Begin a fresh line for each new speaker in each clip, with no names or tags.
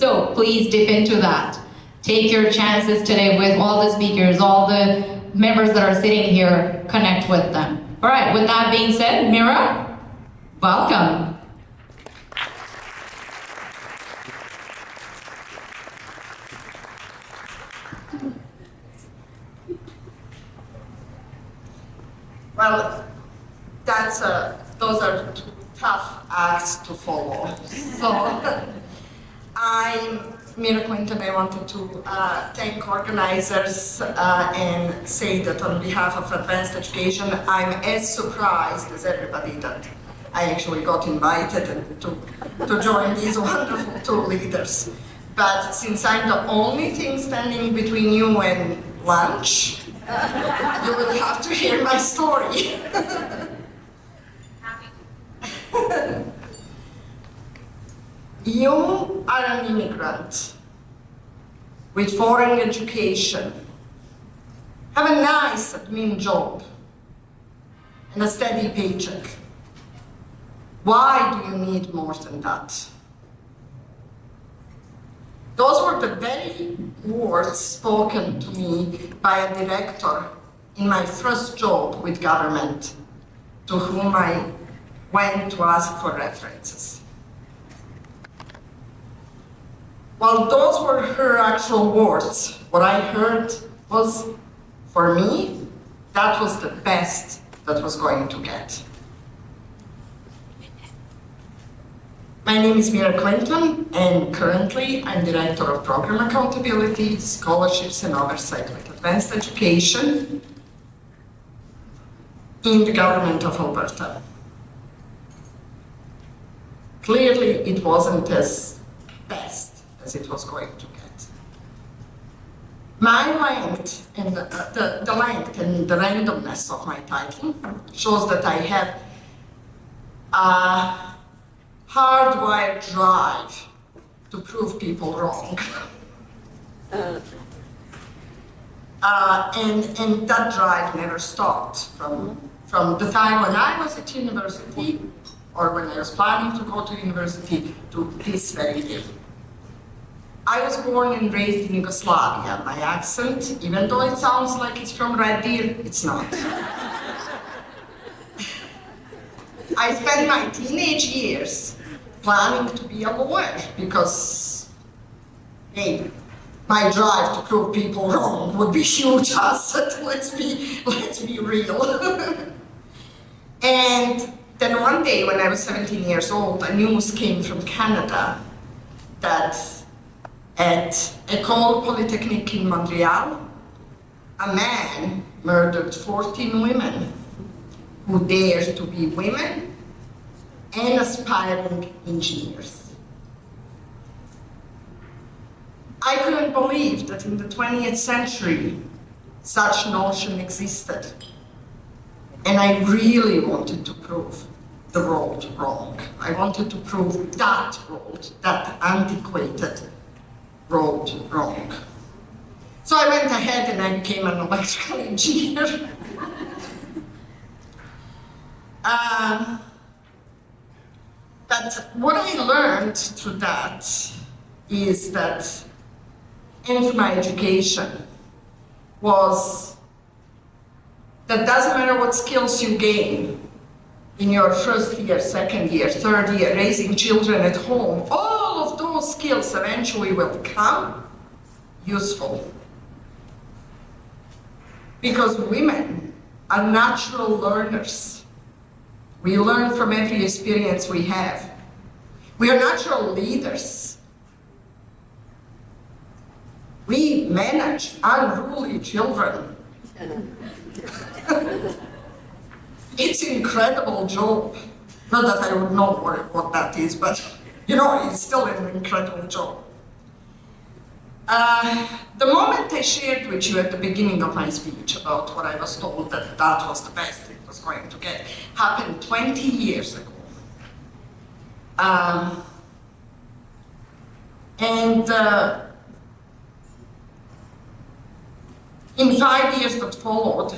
So please dip into that. Take your chances today with all the speakers, all the members that are sitting here, connect with them. All right, with that being said, Mira, welcome.
Well, those are tough acts to follow. So I'm Mira Quintin. I wanted to thank organizers and say that on behalf of Advanced Education, I'm as surprised as everybody that I actually got invited to join these wonderful two leaders. But since I'm the only thing standing between you and lunch, you will have to hear my story. You are an immigrant with foreign education, have a nice admin job and a steady paycheck. Why do you need more than that? Those were the very words spoken to me by a director in my first job with government, to whom I went to ask for references. While those were her actual words, what I heard was, for me, that was the best that was going to get. My name is Mira Quintin, and currently I'm Director of Program Accountability, Scholarships and Oversight with Advanced Education in the government of Alberta. Clearly, it wasn't as best as it was going to get. My length and the length and the randomness of my title shows that I have a hardwired drive to prove people wrong. And that drive never stopped from the time when I was at university or when I was planning to go to university to this very day. I was born and raised in Yugoslavia. My accent, even though it sounds like it's from Red Deer, it's not. I spent my teenage years planning to be a lawyer because, hey, my drive to prove people wrong would be a huge asset. Let's be real. And then one day when I was 17 years old, a news came from Canada that at École Polytechnique in Montreal, a man murdered 14 women who dared to be women and aspiring engineers. I couldn't believe that in the 20th century, such notion existed. And I really wanted to prove the road wrong. I wanted to prove that road, that antiquated road wrong. So I went ahead and I became an electrical engineer. But what I learned through that is that, and through my education, was that doesn't matter what skills you gain in your first year, second year, third year, raising children at home, all of those skills eventually will become useful. Because women are natural learners. We learn from every experience we have. We are natural leaders. We manage unruly children. It's an incredible job. Not that I would know what that is, but it's still an incredible job. The moment I shared with you at the beginning of my speech about what I was told that was the best it was going to get, happened 20 years ago. In 5 years that followed,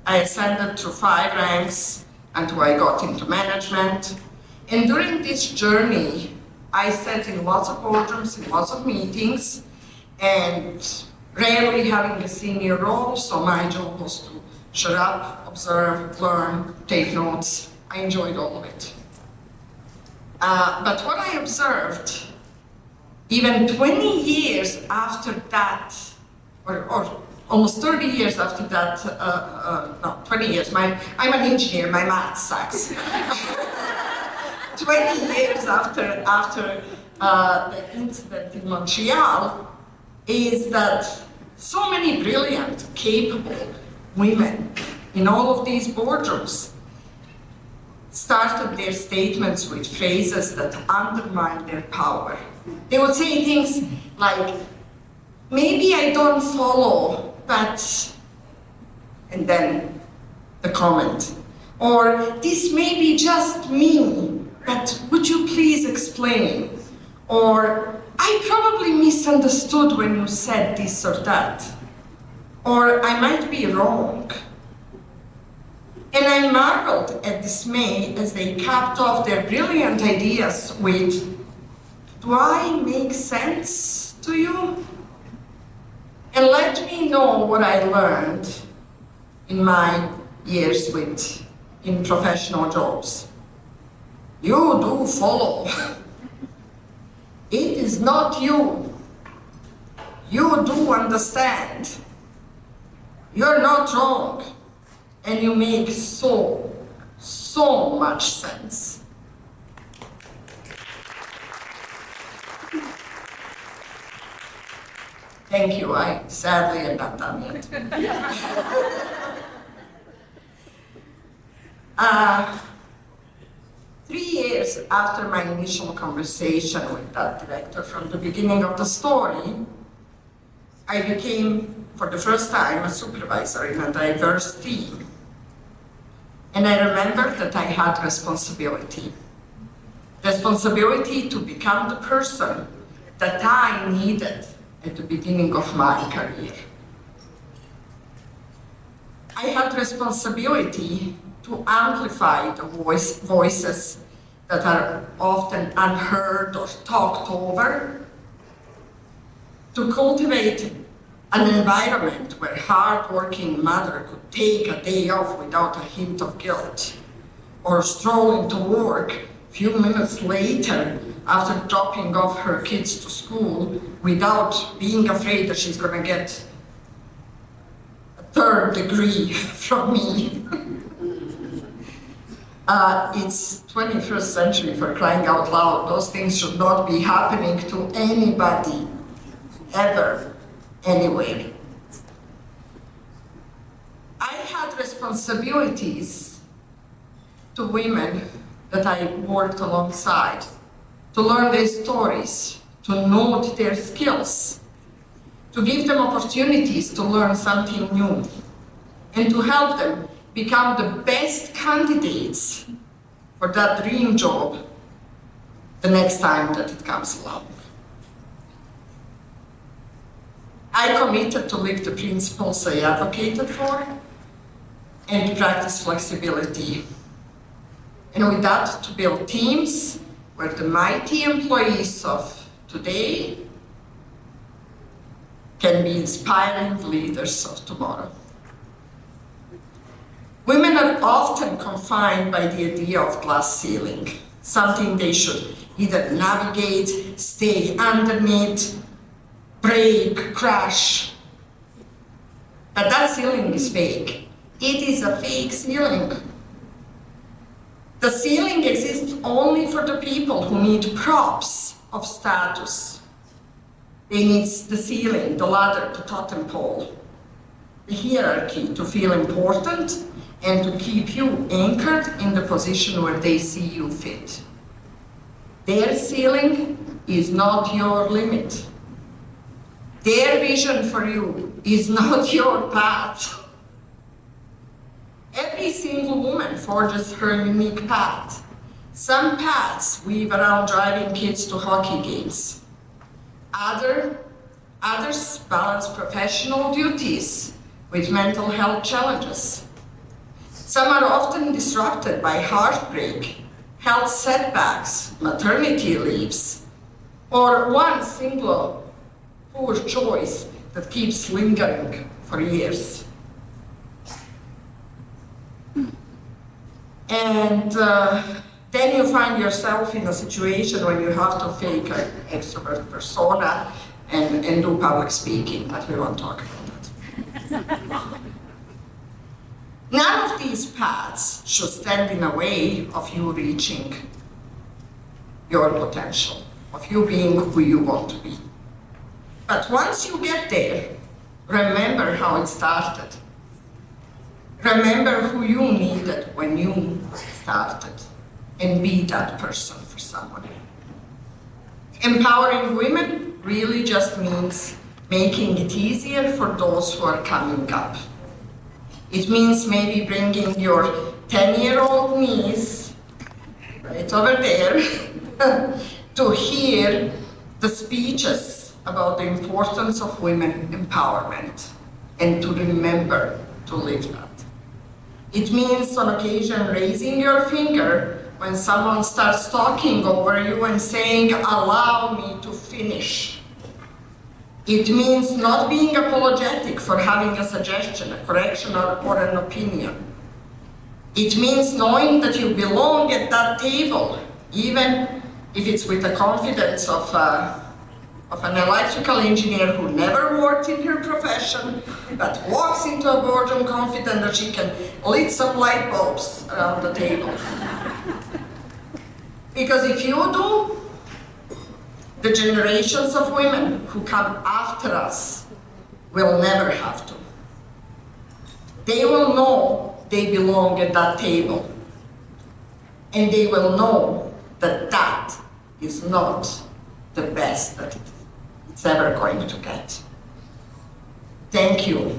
I ascended through 5 ranks until I got into management. And during this journey, I sat in lots of boardrooms, in lots of meetings, and rarely having a senior role, so my job was to shut up, observe, learn, take notes. I enjoyed all of it. But what I observed, even 20 years after that, or almost 30 years after that, no, 20 years, I'm an engineer, my math sucks. 20 years after the incident in Montreal, is that so many brilliant, capable women in all of these boardrooms started their statements with phrases that undermined their power. They would say things like, maybe I don't follow, but, and then the comment. Or, this may be just me, but would you please explain? Or, I probably misunderstood when you said this or that. Or, I might be wrong. And I marveled at dismay as they capped off their brilliant ideas with, do I make sense to you? And let me know what I learned in my years in professional jobs. You do follow. It is not you. You do understand. You're not wrong. And you make so much sense. Thank you, I sadly am not done yet. 3 years after my initial conversation with that director from the beginning of the story, I became, for the first time, a supervisor in a diverse team. And I remembered that I had responsibility. Responsibility to become the person that I needed at the beginning of my career. I had responsibility to amplify the voices that are often unheard or talked over, to cultivate an environment where a hard-working mother could take a day off without a hint of guilt, or stroll into work a few minutes later after dropping off her kids to school without being afraid that she's going to get a 3rd degree from me. It's 21st century, for crying out loud. Those things should not be happening to anybody, ever, anywhere. I had responsibilities to women that I worked alongside, to learn their stories, to note their skills, to give them opportunities to learn something new, and to help them become the best candidates for that dream job the next time that it comes along. I committed to live the principles I advocated for and to practice flexibility. And with that, to build teams where the mighty employees of today can be inspiring leaders of tomorrow. Women are often confined by the idea of glass ceiling, something they should either navigate, stay underneath, break, crash. But that ceiling is fake. It is a fake ceiling. The ceiling exists only for the people who need props of status. They need the ceiling, the ladder, the totem pole, the hierarchy to feel important and to keep you anchored in the position where they see you fit. Their ceiling is not your limit. Their vision for you is not your path. Every single woman forges her unique path. Some paths weave around driving kids to hockey games. Others balance professional duties with mental health challenges. Some are often disrupted by heartbreak, health setbacks, maternity leaves, or one single poor choice that keeps lingering for years. And then you find yourself in a situation when you have to fake an extrovert persona and do public speaking, but we won't talk about that. None of these paths should stand in the way of you reaching your potential, of you being who you want to be. But once you get there, remember how it started. Remember who you needed when you started, and be that person for someone. Empowering women really just means making it easier for those who are coming up. It means maybe bringing your 10-year-old niece, right over there, to hear the speeches about the importance of women empowerment and to remember to live that. It means on occasion raising your finger when someone starts talking over you and saying, "Allow me to finish." It means not being apologetic for having a suggestion, a correction, or an opinion. It means knowing that you belong at that table, even if it's with the confidence of an electrical engineer who never worked in her profession, but walks into a boardroom confident that she can lit some light bulbs around the table. Because if you do, the generations of women who come after us will never have to. They will know they belong at that table. And they will know that that is not the best that it's ever going to get. Thank you